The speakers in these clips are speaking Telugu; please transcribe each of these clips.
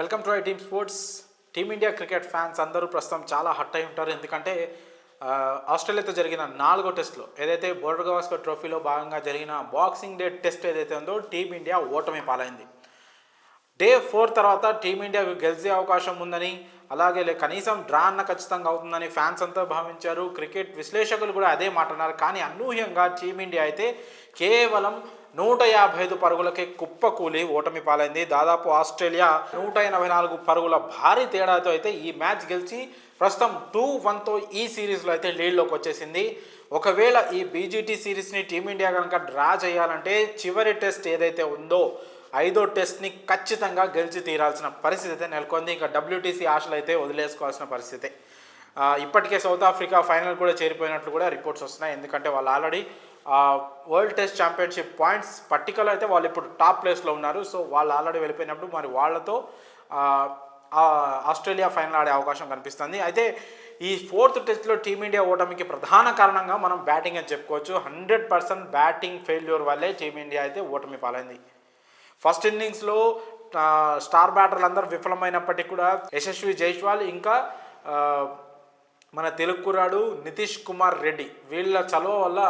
Welcome to I team sports. Team India cricket fans అందరూ ప్రస్తుతం చాలా హట్ అయి ఉంటారు. ఎందుకంటే ఆస్ట్రేలియాతో జరిగిన 4వ టెస్ట్లో ఏదైతే బోర్డర్ గవాస్కర్ ట్రోఫీలో భాగంగా జరిగిన బాక్సింగ్ డే టెస్ట్ ఏదైతే ఉందో టీమిండియా ఓటమి పాలైంది. డే 4 తర్వాత టీమిండియాకు గెలిచే అవకాశం ఉందని, అలాగే కనీసం డ్రా అన్న ఖచ్చితంగా అవుతుందని ఫ్యాన్స్ అంతా భావించారు. క్రికెట్ విశ్లేషకులు కూడా అదే మాట అన్నారు. కానీ అనూహ్యంగా టీమిండియా అయితే కేవలం 155 పరుగులకే కుప్పకూలి ఓటమి పాలైంది. దాదాపు ఆస్ట్రేలియా 184 పరుగుల భారీ తేడాతో అయితే ఈ మ్యాచ్ గెలిచి ప్రస్తుతం 2-1తో ఈ సిరీస్లో అయితే లీడ్లోకి వచ్చేసింది. ఒకవేళ ఈ బీజీటీ సిరీస్ని టీమిండియా కనుక డ్రా చేయాలంటే చివరి టెస్ట్ ఏదైతే ఉందో 5వ టెస్ట్ని ఖచ్చితంగా గెలిచి తీరాల్సిన పరిస్థితి అయితే నెలకొంది. ఇంకా WTC ఆశలు అయితే వదిలేసుకోవాల్సిన పరిస్థితి. ఇప్పటికే సౌత్ ఆఫ్రికా ఫైనల్ కూడా చేరిపోయినట్లు కూడా రిపోర్ట్స్ వస్తున్నాయి. ఎందుకంటే వాళ్ళు already world test championship points పట్టికలో అయితే వాళ్ళు ఇప్పుడు టాప్ ప్లేస్లో ఉన్నారు. సో వాళ్ళు ఆల్రెడీ వెళ్ళిపోయినప్పుడు మరి వాళ్ళతో ఆస్ట్రేలియా ఫైనల్ ఆడే అవకాశం కనిపిస్తుంది. అయితే ఈ 4th టెస్ట్లో టీమిండియా ఓటమికి ప్రధాన కారణంగా మనం బ్యాటింగ్ అని చెప్పుకోవచ్చు. 100% బ్యాటింగ్ ఫెయిల్యూర్ వల్లే టీమిండియా అయితే ఓటమి పాలైంది. ఫస్ట్ ఇన్నింగ్స్లో స్టార్ బ్యాటర్లు అందరూ విఫలమైనప్పటికీ కూడా యశస్వి జైస్వాల్ ఇంకా మన తెలుగు కుర్రాడు నితీష్ కుమార్ రెడ్డి వీళ్ళ చలువ వల్ల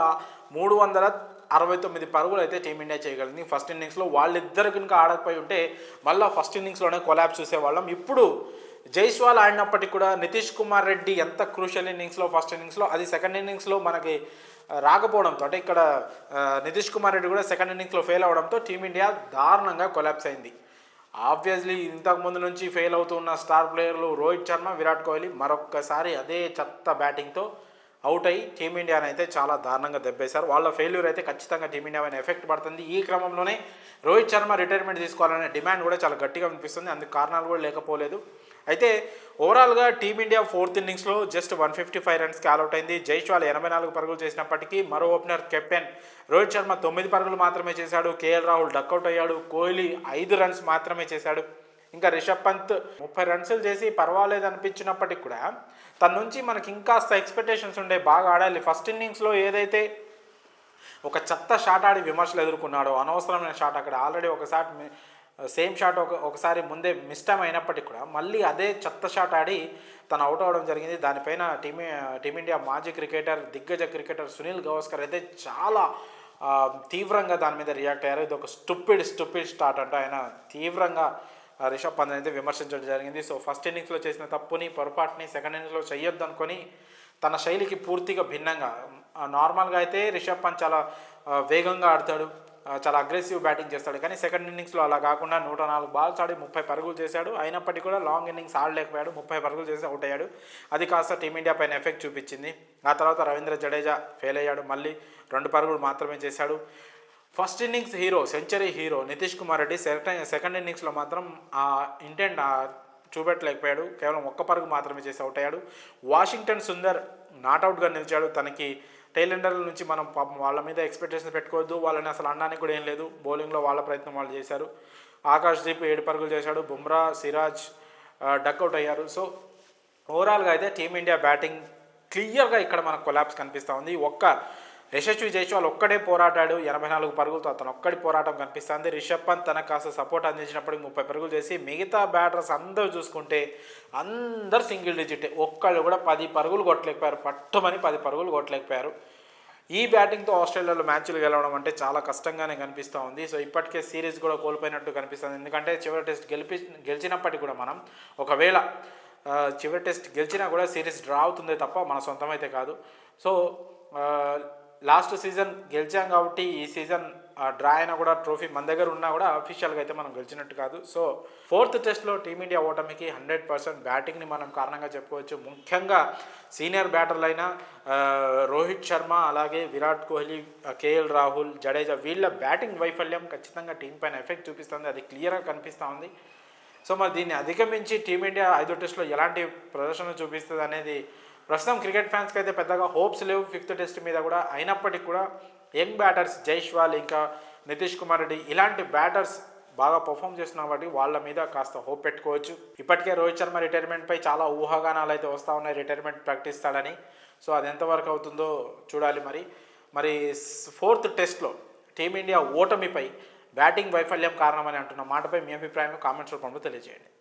369 పరుగులు అయితే టీమిండియా చేయగలిగింది. ఫస్ట్ ఇన్నింగ్స్లో వాళ్ళిద్దరు కనుక ఆడకపోయి ఉంటే మళ్ళీ ఫస్ట్ ఇన్నింగ్స్లోనే కొలాప్స్ చూసేవాళ్ళం. ఇప్పుడు జైస్వాల్ ఆడినప్పటికీ కూడా నితీష్ కుమార్ రెడ్డి ఎంత క్రూషియల్ ఇన్నింగ్స్లో ఫస్ట్ ఇన్నింగ్స్లో అది సెకండ్ ఇన్నింగ్స్లో మనకి రాకపోవడంతో అంటే ఇక్కడ నితీష్ కుమార్ రెడ్డి కూడా సెకండ్ ఇన్నింగ్స్లో ఫెయిల్ అవడంతో టీమిండియా దారుణంగా కొలాప్స్ అయింది. ఆబ్వియస్లీ ఇంతకుముందు నుంచి ఫెయిల్ అవుతున్న స్టార్ ప్లేయర్లు రోహిత్ శర్మ, విరాట్ కోహ్లీ మరొక్కసారి అదే చెత్త బ్యాటింగ్తో అవుట్ అయ్యి టీమిండియాని అయితే చాలా దారుణంగా దెబ్బేశారు. వాళ్ళ ఫెయిల్యూర్ అయితే ఖచ్చితంగా టీమిండియా పైన ఎఫెక్ట్ పడుతుంది. ఈ క్రమంలోనే రోహిత్ శర్మ రిటైర్మెంట్ తీసుకోవాలనే డిమాండ్ కూడా చాలా గట్టిగా వినిపిస్తుంది. అందుకు కారణాలు కూడా లేకపోలేదు. అయితే ఓవరాల్గా టీమిండియా 4th ఇన్నింగ్స్లో జస్ట్ 155 రన్స్కి ఆల్అవుట్ అయింది. జైస్వాల్ 84 పరుగులు చేసినప్పటికీ మరో ఓపెనర్ కెప్టెన్ రోహిత్ శర్మ 9 పరుగులు మాత్రమే చేశాడు. కేఎల్ రాహుల్ డక్అవుట్ అయ్యాడు. కోహ్లీ 5 రన్స్ మాత్రమే చేశాడు. ఇంకా రిషబ్ పంత్ 30 రన్స్లు చేసి పర్వాలేదు అనిపించినప్పటికి కూడా తన నుంచి మనకి ఇంకాస్త ఎక్స్పెక్టేషన్స్ ఉండే, బాగా ఆడాలి. ఫస్ట్ ఇన్నింగ్స్లో ఏదైతే ఒక చెత్త షాట్ ఆడి విమర్శలు ఎదుర్కొన్నాడో, అనవసరమైన షాట్, అక్కడ ఆల్రెడీ ఒకసారి సేమ్ షాట్ ఒకసారి ముందే మిస్టైమ్ అయినప్పటికీ కూడా మళ్ళీ అదే చెత్త షాట్ ఆడి తను అవుట్ అవ్వడం జరిగింది. దానిపైన టీమిండియా మాజీ క్రికెటర్, దిగ్గజ క్రికెటర్ సునీల్ గవాస్కర్ అయితే చాలా తీవ్రంగా దాని మీద రియాక్ట్ అయ్యారు. ఇది ఒక స్టూపిడ్ స్టార్ట్ అంటూ ఆయన తీవ్రంగా రిషబ్ పంత్ అయితే విమర్శించడం జరిగింది. సో ఫస్ట్ ఇన్నింగ్స్లో చేసిన తప్పుని, పొరపాటుని సెకండ్ ఇన్నింగ్స్లో చేయొద్దు అనుకొని తన శైలికి పూర్తిగా భిన్నంగా, నార్మల్గా అయితే రిషబ్ పంత్ చాలా వేగంగా ఆడతాడు, చాలా అగ్రెసివ్ బ్యాటింగ్ చేస్తాడు. కానీ సెకండ్ ఇన్నింగ్స్లో అలా కాకుండా 104 బాల్స్ ఆడి 30 పరుగులు చేశాడు. అయినప్పటికీ కూడా లాంగ్ ఇన్నింగ్స్ ఆడలేకపోయాడు. 30 పరుగులు చేసి అవుట్ అయ్యాడు. అది కాస్త టీమిండియా పైన ఎఫెక్ట్ చూపించింది. ఆ తర్వాత రవీంద్ర జడేజా ఫెయిల్ అయ్యాడు. మళ్ళీ 2 పరుగులు మాత్రమే చేశాడు. First innings hero, century hero Nitish Kumar Reddy second ఇన్నింగ్స్లో మాత్రం ఆ ఇంటెంట్ చూపెట్టలేకపోయాడు. కేవలం 1 పరుగు మాత్రమే చేసి అవుట్ అయ్యాడు. వాషింగ్టన్ సుందర్ నాట్అవుట్గా నిలిచాడు. తనకి టైలెండర్ల నుంచి మనం పాపం వాళ్ళ మీద ఎక్స్పెక్టేషన్స్ పెట్టుకోవద్దు, వాళ్ళని అసలు అనడానికి కూడా ఏం లేదు. బౌలింగ్లో వాళ్ళ ప్రయత్నం వాళ్ళు చేశారు. ఆకాష్ దీప్ 7 పరుగులు చేశాడు. బుమ్రా, సిరాజ్ డక్అవుట్ అయ్యారు. సో ఓవరాల్గా అయితే టీమిండియా బ్యాటింగ్ క్లియర్గా ఇక్కడ మనకు కొలాప్స్ కనిపిస్తూ ఉంది. యశస్వి జైస్వాల్ ఒక్కడే పోరాడాడు 84 పరుగులతో, అతను ఒక్కడి పోరాటం కనిపిస్తుంది. రిషబ్ పంత్ తనకు కాస్త సపోర్ట్ అందించినప్పటికీ 30 పరుగులు చేసి, మిగతా బ్యాటర్స్ అందరూ చూసుకుంటే అందరు సింగిల్ డిజిట్, ఒక్కళ్ళు కూడా 10 పరుగులు కొట్టలేకపోయారు. పట్టుమని 10 పరుగులు కొట్టలేకపోయారు. ఈ బ్యాటింగ్తో ఆస్ట్రేలియాలో మ్యాచ్లు గెలవడం అంటే చాలా కష్టంగానే కనిపిస్తూ ఉంది. సో ఇప్పటికే సిరీస్ కూడా కోల్పోయినట్టు కనిపిస్తుంది. ఎందుకంటే చివరి టెస్ట్ గెలిచినప్పటికీ కూడా మనం ఒకవేళ చివరి టెస్ట్ గెలిచినా కూడా సిరీస్ డ్రా అవుతుందే తప్ప మన సొంతం అయితే కాదు. సో లాస్ట్ సీజన్ గెలిచాం కాబట్టి ఈ సీజన్ డ్రా అయినా కూడా ట్రోఫీ మన దగ్గర ఉన్నా కూడా అఫీషియల్గా అయితే మనం గెలిచినట్టు కాదు. సో 4th టెస్ట్లో టీమిండియా ఓటమికి 100% బ్యాటింగ్ని మనం కారణంగా చెప్పుకోవచ్చు. ముఖ్యంగా సీనియర్ బ్యాటర్లైన రోహిత్ శర్మ, అలాగే విరాట్ కోహ్లీ, కేఎల్ రాహుల్, జడేజా వీళ్ళ బ్యాటింగ్ వైఫల్యం ఖచ్చితంగా టీం పైన ఎఫెక్ట్ చూపిస్తుంది. అది క్లియర్గా కనిపిస్తూ ఉంది. సో మరి దీన్ని అధిగమించి టీమిండియా 5వ టెస్ట్లో ఎలాంటి ప్రదర్శన చూపిస్తుంది అనేది ప్రస్తుతం క్రికెట్ ఫ్యాన్స్కి అయితే పెద్దగా హోప్స్ లేవు 5th టెస్ట్ మీద కూడా. అయినప్పటికీ కూడా యంగ్ బ్యాటర్స్ జైస్వాల్ ఇంకా నితీష్ కుమార్ రెడ్డి ఇలాంటి బ్యాటర్స్ బాగా పర్ఫామ్ చేస్తున్న కాబట్టి వాళ్ళ మీద కాస్త హోప్ పెట్టుకోవచ్చు. ఇప్పటికే రోహిత్ శర్మ రిటైర్మెంట్పై చాలా ఊహాగానాలు అయితే వస్తూ ఉన్నాయి, రిటైర్మెంట్ ప్రకటిస్తాడని. సో అది ఎంతవరకు అవుతుందో చూడాలి. మరి 4th టెస్ట్లో టీమిండియా ఓటమిపై బ్యాటింగ్ వైఫల్యం కారణమని అంటున్న మాటపై మీ అభిప్రాయం కామెంట్స్ రూపంలో తెలియజేయండి.